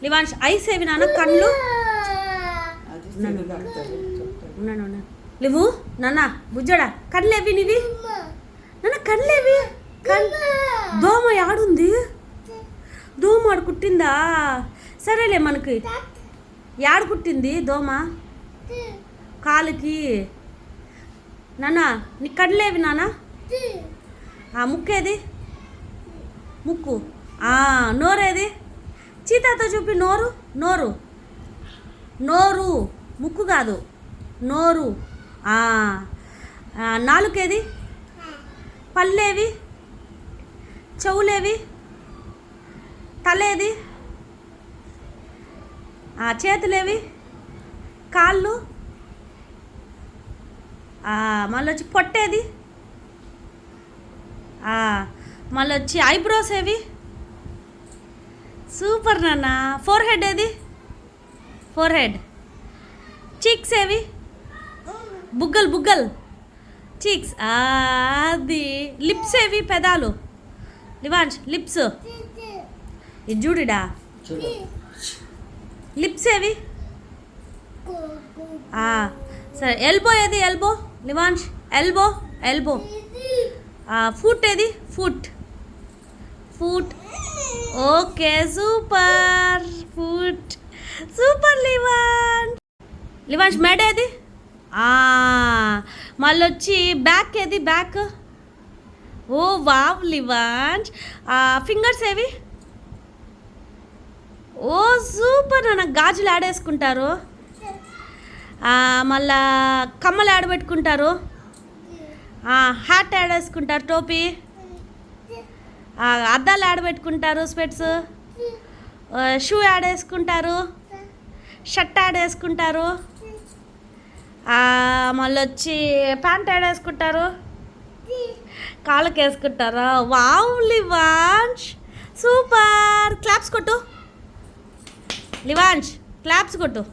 లివాన్స్ ice ఏవి నాన్న కళ్ళు ఉన్నాను లేవు నాన్న బుజ్జోడా కళ్ళేవి నీవి నాన్న కళ్ళేవి దోమ యాడుంది దోమ ఆడు కుట్టిందా సరేలే మనకి యాడు కుట్టింది దోమ కాలుకి నాన్న నీ కళ్ళేవి నాన్న ముక్కేది ముక్కు నోరేది చీతాతో చూపి నోరు నోరు నోరు ముక్కు కాదు నోరు నాలుకేది పళ్ళేవి చెవులేవి తలేది చేతులేవి కాళ్ళు మళ్ళీ వచ్చి పొట్టేది మళ్ళీ వచ్చి ఐబ్రోస్ ఏవి సూపర్ నాన్న ఫోర్ హెడ్ ఏది ఫోర్ హెడ్ చీక్స్ ఏవి బుగ్గలు బుగ్గలు చీక్స్ అది లిప్స్ ఏవి పెదాలు లివాన్స్ లిప్స్ ఇది చూడిడా లిప్స్ ఏవి సరే ఎల్బో ఏది ఎల్బో లివాన్స్ ఎల్బో ఎల్బో ఫుట్ ఏది foot foot okay super foot super లివాన్స్ లివాన్స్ మెడ ఏది మళ్ళీ వచ్చి బ్యాక్ ఏది బ్యాక్ ఓ వావ్ లివాన్స్ ఫింగర్స్ ఏవి ఓ సూపర్ నాన్న గాజులు ఆడేసుకుంటారు మళ్ళా కమ్మలు ఆడబెట్టుకుంటారు హ్యాట్ ఆడేసుకుంటారు టోపీ అద్దాలు ఆడబెట్టుకుంటారు స్పెట్స్ షూ ఆడేసుకుంటారు షర్ట్ ఆడేసుకుంటారు మళ్ళీ వచ్చి ప్యాంట్ ఆడేసుకుంటారు కాళ్ళకి వేసుకుంటారా వావ్ లివాన్స్ సూపర్ క్లాప్స్ కొట్టు లివాన్స్ క్లాప్స్ కొట్టు